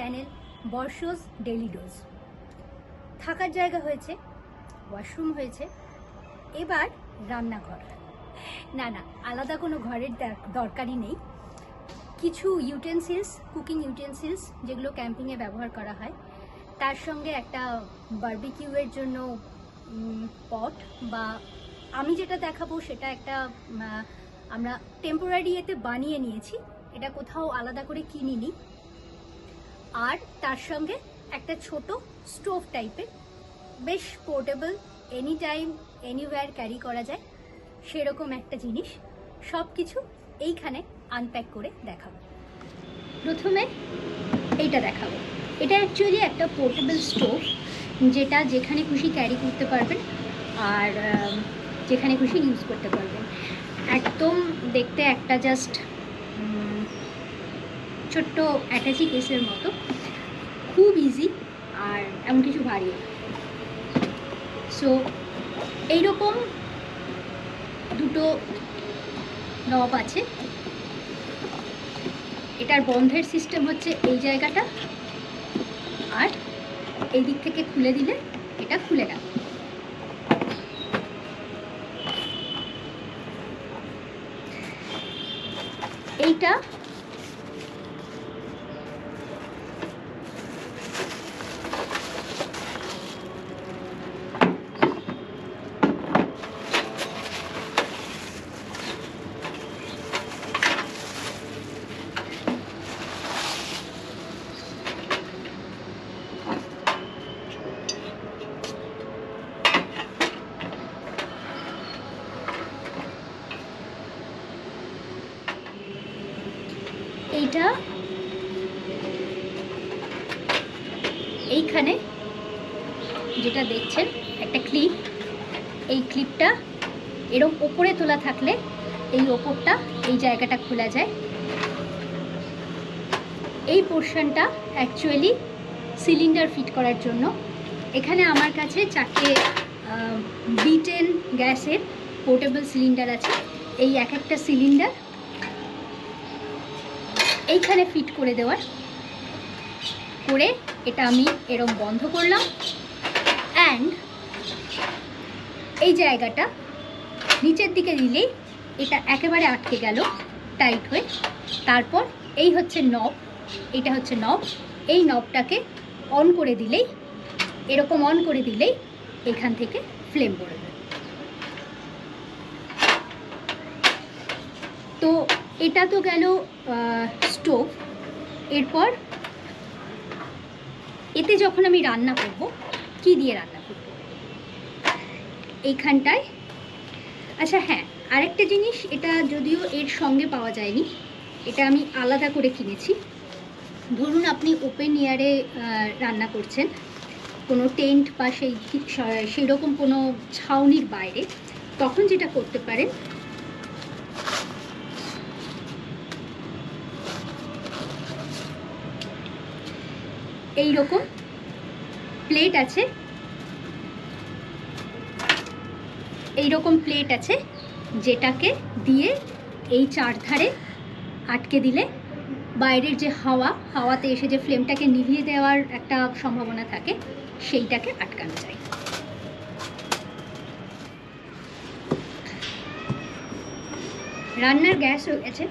Channel বর্ষোস daily dose. থাকার জায়গা হয়েছে, ওয়াশরুম হয়েছে, এবার রান্নাঘর। না না, আলাদা কোনো ঘরের দরকারই নেই। কিছু ইউটেন্সিলস, কুকিং ইউটেন্সিলস যেগুলো ক্যাম্পিংয়ে ব্যবহার করা হয়, তার সঙ্গে একটা বারবিকিউয়ের জন্য পট, বা আমি যেটা দেখাবো সেটা একটা আমরা টেম্পোরারি এতে বানিয়ে নিয়েছি, এটা কোথাও আলাদা করে কিনিনি। আর তার সঙ্গে একটা ছোট স্টোভ টাইপের, বেশ portable, any time anywhere carry করা যায় সেরকম একটা জিনিস। সব কিছু এইখানে আনপ্যাক করে দেখাবো। প্রথমে এইটা দেখাবো। এটা অ্যাকচুয়ালি একটা পোর্টেবল স্টোভ, যেটা যেখানে খুশি ক্যারি করতে পারবেন আর যেখানে খুশি ইউজ করতে পারবেন। একদম দেখতে একটা জাস্ট ছোট্ট অ্যাটাচি কেসের মতো, খুব ইজি আর এমন কিছু ভারী। সো এইরকম দুটো নব আছে। এটার বন্ধের সিস্টেম হচ্ছে এই জায়গাটা, আর এই দিক থেকে খুলে দিলে এটা খুলে গেল। এইটা এইটা এইখানে যেটা দেখছেন একটা ক্লিপ, এই ক্লিপটা এরকম ওপরে তোলা থাকলে এই ওপরটা, এই জায়গাটা খোলা যায়। এই পোর্শনটা অ্যাকচুয়ালি সিলিন্ডার ফিট করার জন্য। এখানে আমার কাছে 4টে B10 গ্যাসের পোর্টেবল সিলিন্ডার আছে। এই এক একটা সিলিন্ডার এইখানে ফিট করে দেওয়ার, করে এটা আমি এরকম বন্ধ করলাম। অ্যান্ড এই জায়গাটা নিচের দিকে দিলেই এটা একেবারে আটকে গেল টাইট হয়ে। তারপর এই হচ্ছে নব, এটা হচ্ছে নব। এই নবটাকে অন করে দিলেই, এরকম অন করে দিলেই এখান থেকে ফ্লেম পড়বে। তো এটা তো গেল স্টোভ। এরপর এতে যখন আমি রান্না করব, কি দিয়ে রান্না করব এইখানটায়। আচ্ছা হ্যাঁ, আরেকটা জিনিস, এটা যদিও এর সঙ্গে পাওয়া যায়নি, এটা আমি আলাদা করে কিনেছি। ধরুন আপনি ওপেন এয়ারে রান্না করছেন, কোনো টেন্ট বা সেই রকম কোনো ছাউনির বাইরে, তখন যেটা করতে পারেন, এই রকম প্লেট আছে, এই রকম প্লেট আছে, যেটাকে দিয়ে এই চারধারে আটকে দিলে বাইরের যে হাওয়াতে এসে যে ফ্লেমটাকে নিভিয়ে দেওয়ার একটা সম্ভাবনা থাকে, সেইটাকে আটকানো যায়। রান্নার গ্যাস হয়ে গেছে,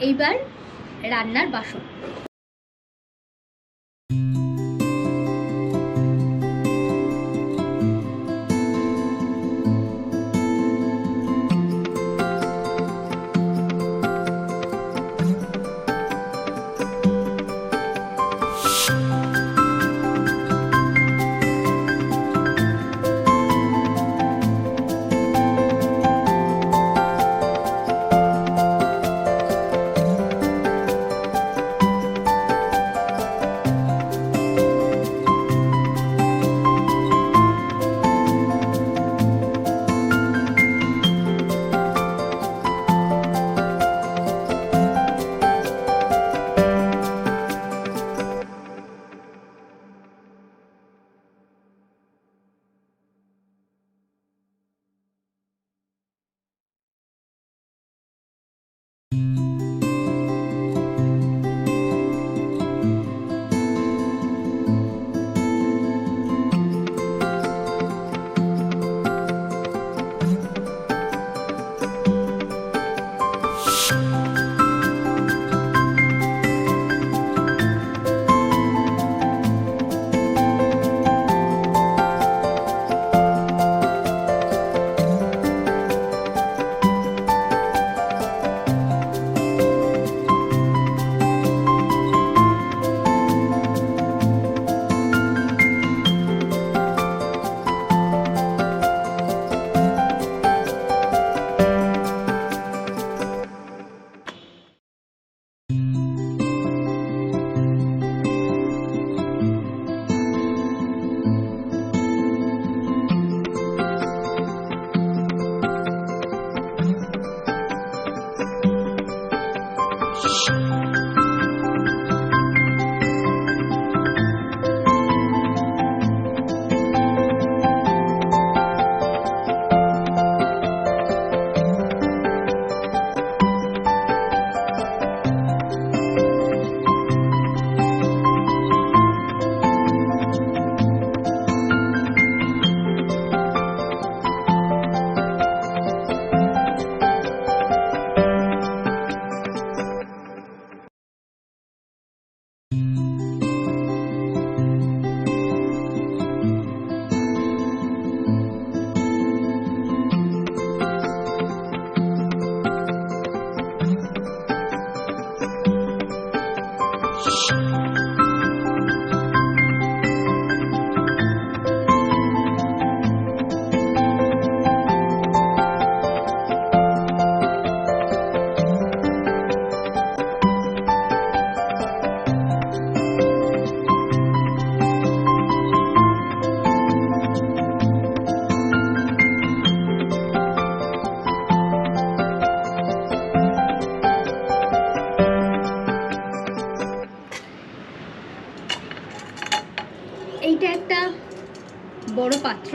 এইবার রান্নার বাসন। বড় পাত্র।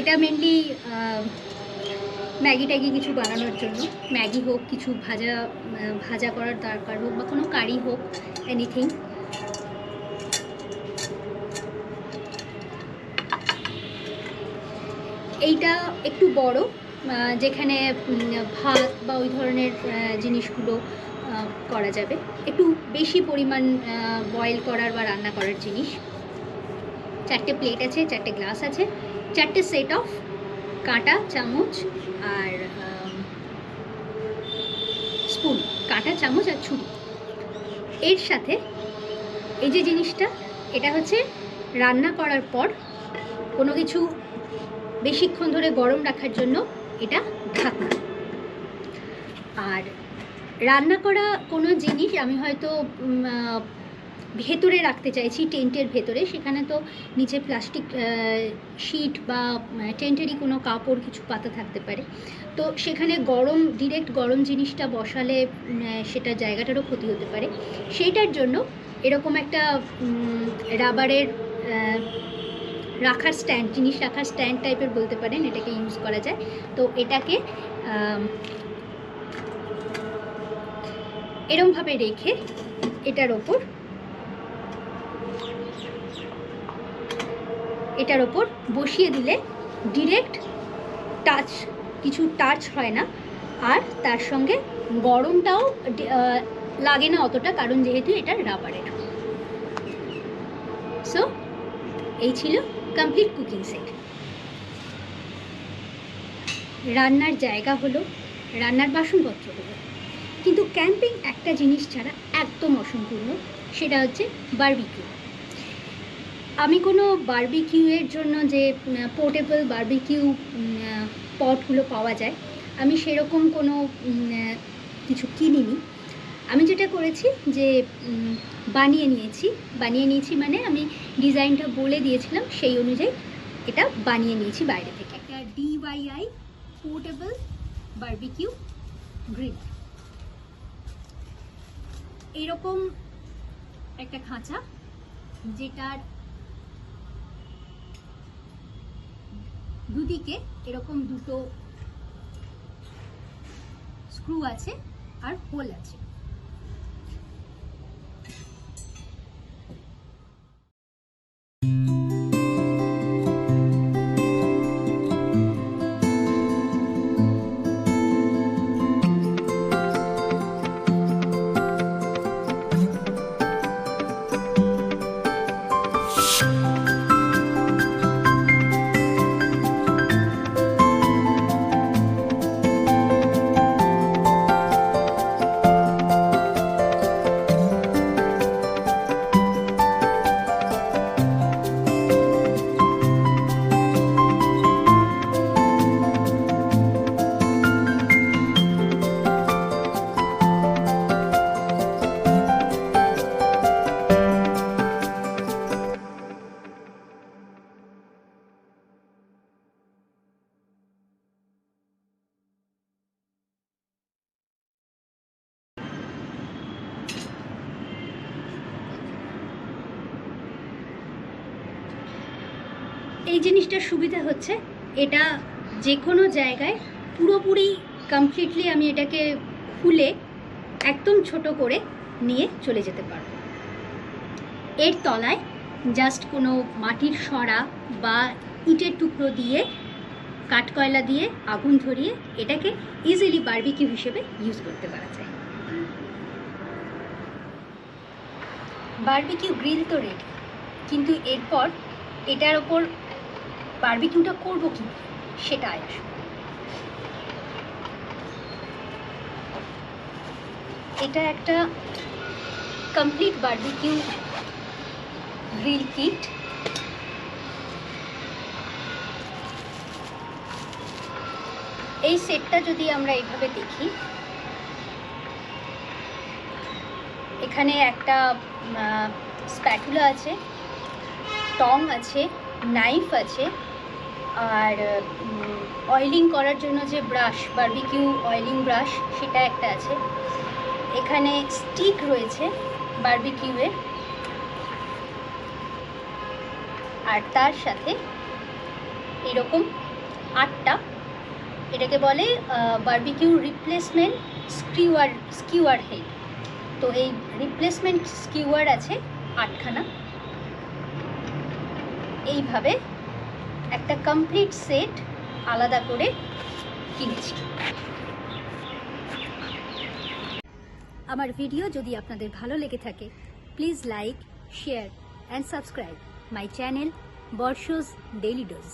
এটা মেনলি ম্যাগি ট্যাগি কিছু বানানোর জন্য, ম্যাগি হোক, কিছু ভাজা করার দরকার হোক, বা কোনো কারি হোক, এনিথিং। এইটা একটু বড়, যেখানে ভাত বা ওই ধরনের জিনিসগুলো করা যাবে, একটু বেশি পরিমাণ বয়েল করার বা রান্না করার জিনিস। 4টে প্লেট আছে, 4টে গ্লাস আছে, 4টে সেট অফ কাঁটা, চামচ আর স্পুন, কাঁটা, চামচ আর ছুরি। এর সাথে এই যে জিনিসটা, এটা হচ্ছে রান্না করার পর কোনো কিছু বেশিক্ষণ ধরে গরম রাখার জন্য এটা ঢাকনা। আর রান্না করা কোনো জিনিস আমি হয়তো ভেতরে রাখতে চাইছি, টেন্টের ভেতরে, সেখানে তো নিচে প্লাস্টিক শিট বা টেন্টেরই কোনো কাপড় কিছু পাতা থাকতে পারে, তো সেখানে ডিরেক্ট গরম জিনিসটা বসালে সেটা জায়গাটারও ক্ষতি হতে পারে। সেইটার জন্য এরকম একটা রাবারের রাখার স্ট্যান্ড, জিনিস রাখার স্ট্যান্ড টাইপের বলতে পারেন, এটাকে ইউজ করা যায়। তো এটাকে এরমভাবে রেখে এটার ওপর বসিয়ে দিলে ডিরেক্ট কিছু টাচ হয় না, আর তার সঙ্গে গরমটাও লাগে না অতটা, কারণ যেহেতু এটা রাবারের। সো এই ছিল কমপ্লিট কুকিং সেট। রান্নার জায়গা হলো, রান্নার বাসনপত্র হলো, কিন্তু ক্যাম্পিং একটা জিনিস ছাড়া একদম অসম্পূর্ণ, সেটা হচ্ছে বারবিকিউ। আমি কোনো বারবিকিউয়ের জন্য যে পোর্টেবল বারবিকিউ পটগুলো পাওয়া যায়, আমি সেরকম কোনো কিছু কিনিনি। আমি যেটা করেছি যে বানিয়ে নিয়েছি, মানে আমি ডিজাইনটা বলে দিয়েছিলাম, সেই অনুযায়ী এটা বানিয়ে নিয়েছি বাইরে থেকে। একটা DIY পোর্টেবল বারবিকিউ গ্রিল, এরকম একটা খাঁচা, যেটার দুদিকে এরকম দুটো স্ক্রু আছে আর হোল আছে। এই জিনিসটার সুবিধা হচ্ছে, এটা যে কোনো জায়গায় পুরোপুরি কমপ্লিটলি আমি এটাকে খুলে একদম ছোট করে নিয়ে চলে যেতে পারবো। এর তলায় জাস্ট কোনো মাটির সরা বা ইটের টুকরো দিয়ে, কাঠকয়লা দিয়ে আগুন ধরিয়ে এটাকে ইজিলি বারবিকিউ হিসেবে ইউজ করতে পারা যায়। বারবিকিউ গ্রিল তো রেডি, কিন্তু এরপর এটার ওপর বারবিকিউটা করবো কি সেটা আসবে। এটা একটা কমপ্লিট বারবিকিউ গ্রিল কিট। এই সেটটা যদি আমরা এইভাবে দেখি, এখানে একটা স্প্যাটুলা আছে, টং আছে, নাইফ আছে, আর অয়েলিং করার জন্য যে ব্রাশ, বারবিকিউ অয়েলিং ব্রাশ, সেটা একটা আছে। এখানে স্টিক রয়েছে বারবিকিউয়ের, আর তার সাথে এরকম 8টা, এটাকে বলে বারবিকিউ রিপ্লেসমেন্ট স্কিওয়ার হেড। তো এই রিপ্লেসমেন্ট স্কিওয়ার আছে 8খানা। এইভাবে একটা কমপ্লিট সেট আলাদা করে কিনেছি। আমার ভিডিও যদি আপনাদের ভালো লেগে থাকে, please like, share and subscribe my channel বর্ষোস ডেইলি ডোজ।